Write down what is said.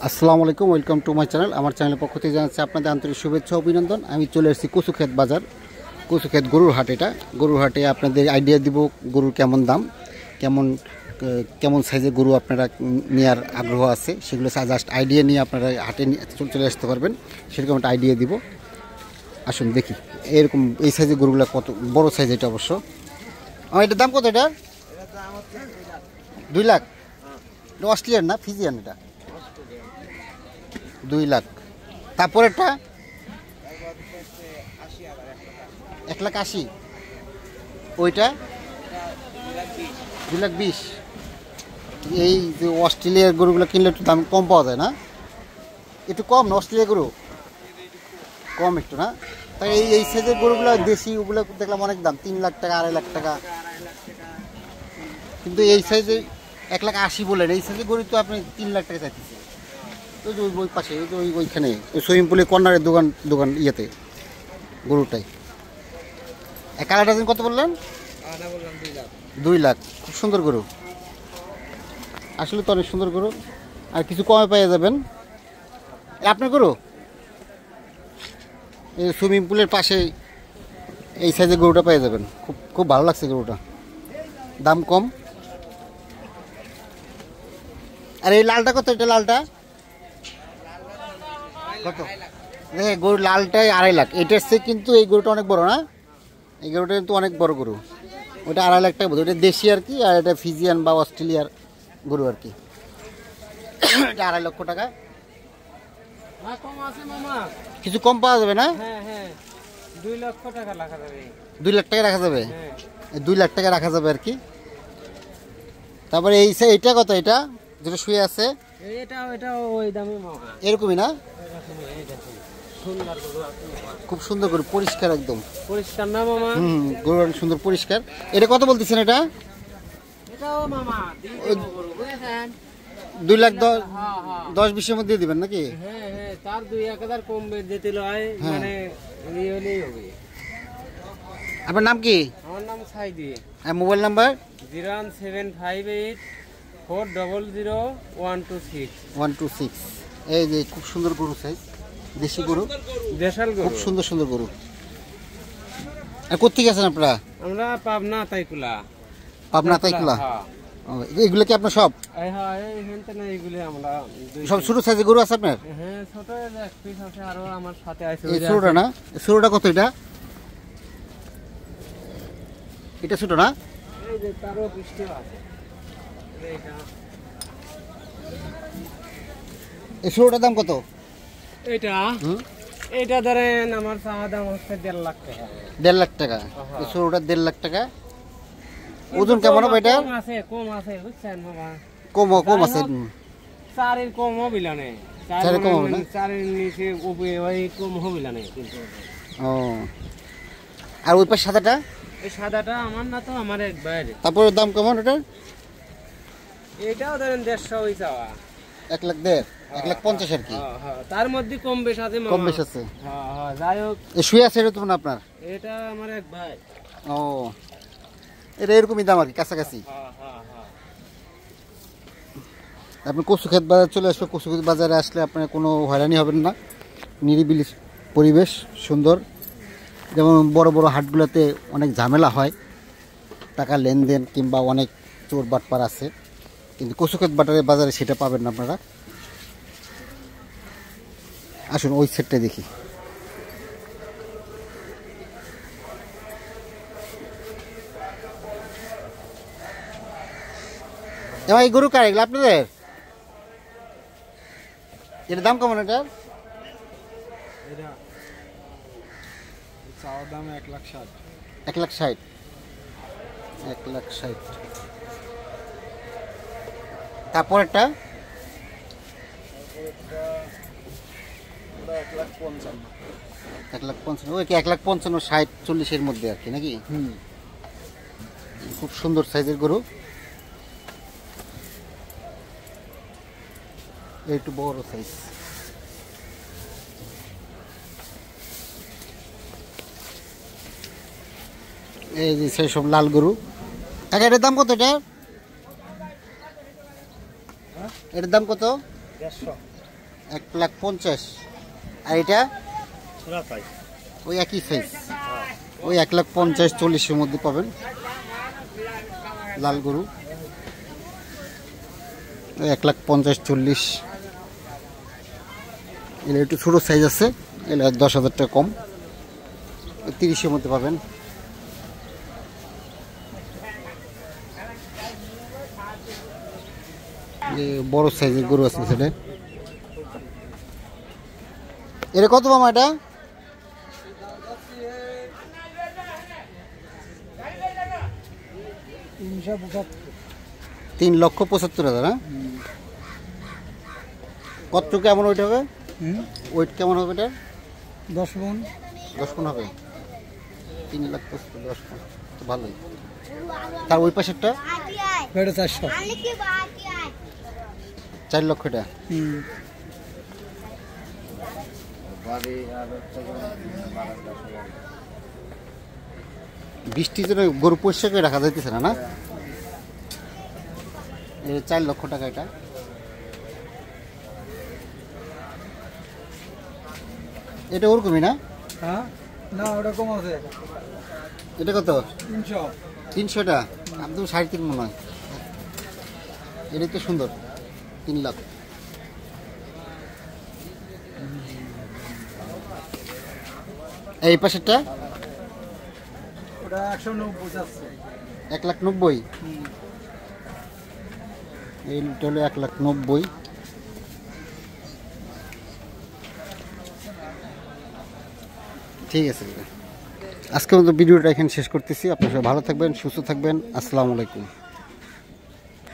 আসসালামু আলাইকুম, welcome to my channel. আমার চ্যানেলের পক্ষ থেকে জানাচ্ছি আপনাদের আন্তরিক শুভেচ্ছা অভিনন্দন। আমি চলে এসেছি কচুক্ষেত বাজার, কচুক্ষেত গরুর হাট। এটা গরুর হাটে আপনাদের আইডিয়া দিব গরুর কেমন দাম, কেমন কেমন সাইজের গরু আপনারা নেওয়ার আগ্রহ আছে, সেগুলো জাস্ট আইডিয়া নিয়ে আপনারা হাটে চলে আসতে পারবেন, সেরকম একটা আইডিয়া দিব। আসুন দেখি এরকম এই সাইজের গরুগুলো কত বড় সাইজ। এটা অবশ্য এটার দাম কত? এটা 2 লাখ। অস্ট্রেলিয়ান না ফিজিয়ান? এটা 2 লাখ। তারপর একটা 1,80,000। ওইটা 2,20,000। এই যে অস্ট্রেলিয়ার গরুগুলো কিনলে একটু দাম কম পাওয়া যায় না? একটু কম না অস্ট্রেলিয়া গরু? কম একটু না? তাই এই সাইজের গরুগুলো দেশি, ওগুলো দেখলাম অনেক দাম, 3 লাখ টাকা, 2.5 লাখ টাকা। কিন্তু এই সাইজে 1,80,000 বলেন, এই সাইজের গরু তো আপনি 3 লাখ টাকা চাইতেছে। ওই যে ওই পাশে, ওই যে ওইখানে সুইমিং পুলের কর্নারের দোকান ইয়েতে গরুটাই। কালার ডাজন কত বললেন? 2 লাখ। খুব সুন্দর গরু, আসলে তো অনেক সুন্দর গরু। আর কিছু কমে পেয়ে যাবেন। আপনার গরু এই সুইমিং পুলের পাশে এই সাইজের গরুটা পেয়ে যাবেন। খুব খুব ভালো লাগছে গরুটা, দাম কম। আর এই লালটা কত? এটা লালটা কত? গরু লালটাই 2.5 লাখ। এটার চেয়ে কিন্তু এই গরুটা অনেক বড় না? এই গরুটা কিন্তু অনেক বড় গরু। ওটা 2.5 লাখ টাকা বোধ। ওটা দেশি আর কি, আর এটা ফিজিয়ান বা অস্ট্রেলিয়ার গরু আর কি। এটা 2.5 লক্ষ টাকা। কিছু কম পাওয়া যাবে না? 2 লক্ষ টাকা রাখা যাবে। 2 লাখ টাকা রাখা যাবে? 2 লাখ টাকা রাখা যাবে আর কি। তারপরে এইটা কত? এটা যেটা শুয়ে আছে এটা ওই দামে মামা। এরকমই না? সুন্দর গরু, খুব সুন্দর গরু, পরিষ্কার একদম। পরিষ্কার না মামা? গরু অনেক সুন্দর পরিষ্কার। এটা কত বলতেছেন? এটা এটাও মামা গরু, বুঝেছেন? 2 লাখ 10-20-এর মধ্যে দিয়ে দিবেন নাকি? হ্যাঁ, তার 2-1,000 কম দিতে লয়, মানে এই হলেই হবে। আপনার নাম কি? আমার নাম সাইদি। আর মোবাইল নাম্বার? 01758400126। এই যে খুব সুন্দর গরু সাইজ, দেশি গরু, দেশাল গরু, খুব সুন্দর সুন্দর গরু। আর কোথেকে আছেন আপনারা? আমরা পাবনা তাইকুলা। পাবনা তাইকুলা? এগুলো কি আপনার সব? সব ছোট সাইজের গরু আছে আপনার? হ্যাঁ, ছোট এক পিস আছে, আরো আমার সাথে আছে। এই ছোটটা না? ছোটটা কত? এটা ছোট না? এই যে তারও বৃষ্টি আছে। এই ছোটটার দাম কত? এটা ধরেন আমার চাওয়া দাম হচ্ছে 1.5 লাখ টাকা। 1.5 লাখ টাকা? এই ছোটটা 1.5 লাখ টাকা। ওজন কেমন হবে এটা? কম আছে বুঝছেন মামা। কম আছে। চারের কম হবে না? চারের কম হবে না? চারের নিচে কম হবে না কিন্তু। ও, আর ওই পাশে সাদাটা? এই সাদাটা আমার না, তো আমার এক বাইরে। তারপর দাম কেমন এটা? এটাও ধরেন 150 ওই চাওয়া। 1 লাখ 1.5, 1,50,000 আর কি। তার মধ্যে কম বেশ আছে। কম বেশ আছে। যাই হোক, শুয়ে আছে এটা তো না আপনার? এটা আমার এক ভাই। ও, এটা এরকমই দাম আর কি, কাছাকাছি। আপনি কচুক্ষেত বাজার চলে আসবে। কচুক্ষেত বাজারে আসলে আপনার কোনো হয়রানি হবেন না, নিরিবিলি পরিবেশ, সুন্দর। যেমন বড় বড় হাটগুলোতে অনেক ঝামেলা হয়, টাকা লেনদেন কিংবা অনেক চোর বাটপার আছে, কিন্তু কচুক্ষেত বাজারে সেটা পাবেন না আপনারা। আসুন ওই সেটটা দেখি। এবার এই গরু কার এগুলো আপনাদের? এটার দাম কেমন? এটা চাওয়া দাম 1,60,000। 1,60,000। 1,60,000। তারপর একটা 1,55,000। ওই কি 1,55,000, 60, 40-এর মধ্যে আর কি নাকি? খুব সুন্দর সাইজের গরু, একটু বড় সাইজ। এই যে সেই সব লাল গরু। এটার দাম কত? এটার দাম কত? 150 1,50,000। আর এটা ওই একই সাইজ, ওই 1,50,000-40,000 মধ্যে পাবেন লাল গরু। 1,50,000-40,000। এগুলো একটু ছোটো সাইজ আছে, এগুলো 10,000 টাকা কম, 30,000 মধ্যে পাবেন। বড় সাইজের গরু আছে সেটা। এটা কত মামা? এটা 3,75,000। হ্যাঁ, কতটুকু কেমন ওইটা হবে? ওয়েট কেমন হবে এটা? 10 মণ। 10 মণ হবে। 3,75,000, 10 মণ তো ভালোই। তার ওই পাশেরটা 400। 4 লক্ষ এটা। বৃষ্টির জন্য গরু পরিষ্কার করে রাখা যাইতেছে না, না? 4 লক্ষ টাকা এটা। এটা ওরকমই না? হ্যাঁ, না ওটা কম আছে। এটা কত? 300। 300টা একদম 3.5 মনে হয়। এটাই তো সুন্দর, 3 লাখ। এই পাশেরটা ওটা 190 আছে। 1,90,000। এইটা হলো 1,90,000। ঠিক আছে, আজকের মতো ভিডিওটা এখানে শেষ করতেছি। আপনারা সবাই ভালো থাকবেন, সুস্থ থাকবেন। আসসালামু আলাইকুম।